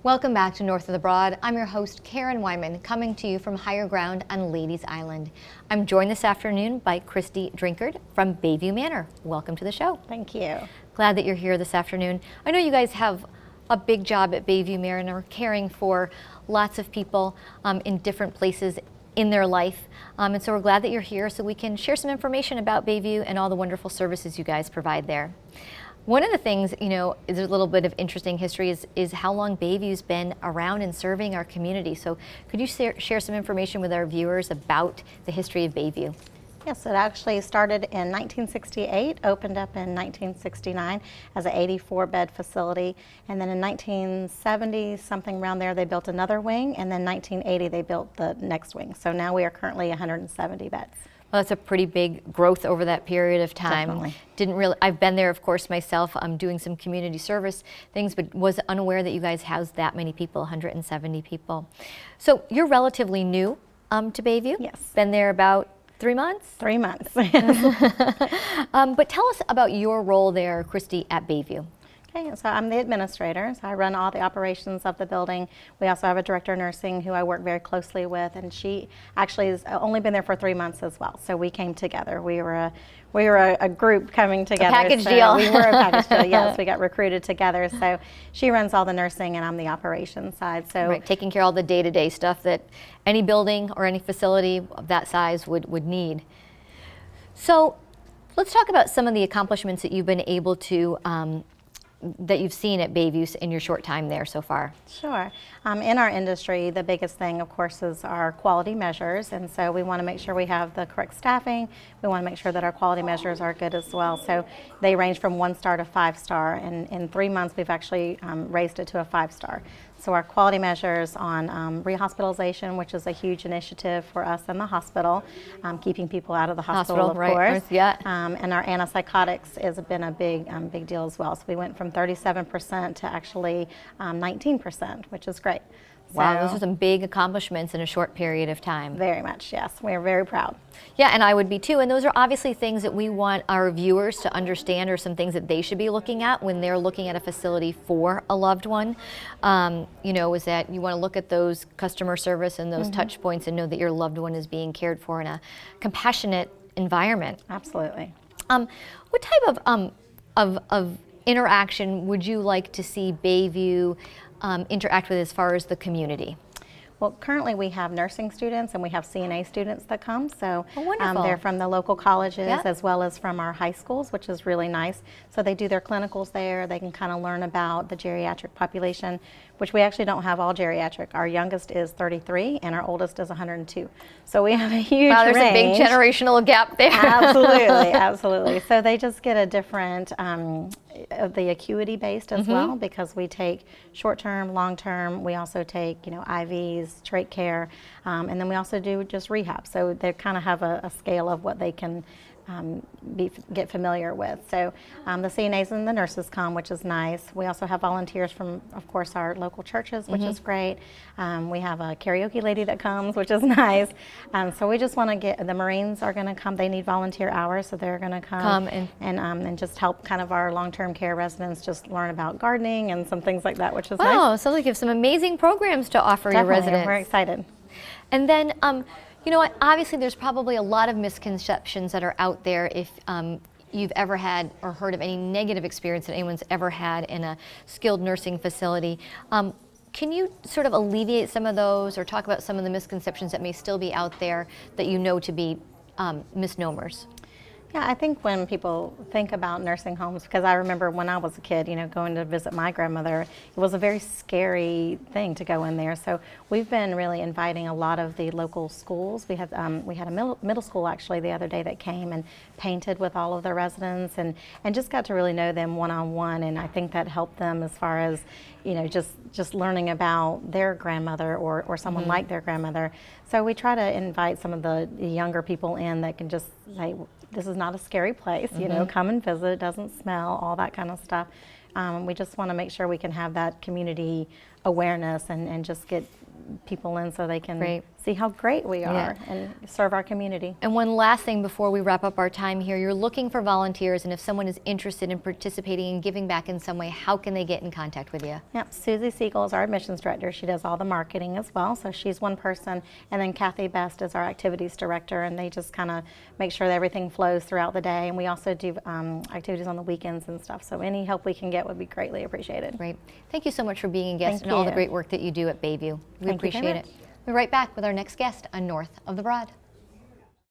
Welcome back to North of the Broad. I'm your host, Karen Wyman, coming to you from Higher Ground on Ladies Island. I'm joined this afternoon by Christy Drinkard from Bayview Manor. Welcome to the show. Thank you. Glad that you're here this afternoon. I know you guys have a big job at Bayview Manor, caring for lots of people in different places in their life. And so we're glad that you're here so we can share some information about Bayview and all the wonderful services you guys provide there. One of the things, is a little bit of interesting history is how long Bayview's been around and serving our community. So could you share some information with our viewers about the history of Bayview? Yes, it actually started in 1968, opened up in 1969 as an 84-bed facility, and then in 1970, something around there, they built another wing, and then 1980, they built the next wing. So now we are currently 170 beds. Well, that's a pretty big growth over that period of time. Definitely. I've been there, of course, myself. I'm doing some community service things, but was unaware that you guys house that many people, 170 people. So you're relatively new to Bayview? Yes. Been there about 3 months? 3 months. But tell us about your role there, Christy, at Bayview. Okay, so I'm the administrator, so I run all the operations of the building. We also have a director of nursing who I work very closely with, and she actually has only been there for 3 months as well. So we came together. We were a group coming together. A package so deal. We were a package deal, yes. We got recruited together. So she runs all the nursing and I'm the operations side. So right, taking care of all the day-to-day stuff that any building or any facility of that size would need. So let's talk about some of the accomplishments that you've been able to that you've seen at Bayview in your short time there so far. Sure. In our industry, the biggest thing, of course, is our quality measures, and so we want to make sure we have the correct staffing. We want to make sure that our quality measures are good as well. So they range from 1-star to 5-star, and in 3 months, we've actually raised it to a 5-star. So our quality measures on rehospitalization, which is a huge initiative for us in the hospital, keeping people out of the hospital, of course. Yeah. And our antipsychotics has been a big deal as well. So we went from 37% to actually 19%, which is great. Wow, those are some big accomplishments in a short period of time. Very much, yes. We are very proud. Yeah, and I would be too. And those are obviously things that we want our viewers to understand, or some things that they should be looking at when they're looking at a facility for a loved one. Is that you want to look at those customer service and those touch points and know that your loved one is being cared for in a compassionate environment. Absolutely. What type of interaction would you like to see Bayview interact with as far as the community? Well, currently we have nursing students and we have CNA students that come. So wonderful. They're from the local colleges Yeah. as well as from our high schools, which is really nice. So they do their clinicals there. They can kind of learn about the geriatric population, which we actually don't have all geriatric. Our youngest is 33 and our oldest is 102. So we have a huge Wow, there's range. a big generational gap there. Absolutely, absolutely. So they just get a different of the acuity based as well, because we take short-term, long-term. We also take, IVs, trach care, and then we also do just rehab. So they kind of have a scale of what they can get familiar with. So the CNAs and the nurses come, which is nice. We also have volunteers from, of course, our local churches, which is great. We have a karaoke lady that comes, which is nice. So we just want to get, the Marines are going to come. They need volunteer hours, so they're going to come and just help kind of our long-term care residents just learn about gardening and some things like that, which is nice. Wow, sounds like you have some amazing programs to offer your residents. We're excited. And then, obviously there's probably a lot of misconceptions that are out there if you've ever had or heard of any negative experience that anyone's ever had in a skilled nursing facility. Can you sort of alleviate some of those or talk about some of the misconceptions that may still be out there that you know to be misnomers? Yeah, I think when people think about nursing homes, because I remember when I was a kid, going to visit my grandmother, it was a very scary thing to go in there. So we've been really inviting a lot of the local schools. We had a middle school actually the other day that came and painted with all of the residents and just got to really know them one-on-one, and I think that helped them as far as just learning about their grandmother or someone like their grandmother. So we try to invite some of the younger people in that can just say, this is not a scary place, come and visit, it doesn't smell, all that kind of stuff. We just want to make sure we can have that community awareness and just get people in so they can see how great we are and serve our community. And one last thing before we wrap up our time here, you're looking for volunteers, and if someone is interested in participating and giving back in some way, how can they get in contact with you? Yep, Susie Siegel is our admissions director. She does all the marketing as well, so she's one person. And then Kathy Best is our activities director, and they just kind of make sure that everything flows throughout the day. And we also do activities on the weekends and stuff, so any help we can get would be greatly appreciated. Great. Thank you so much for being a guest Thank and all the you. great work that you do at Bayview. We Thank you very appreciate it. much. We're right back with our next guest on North of the Broad.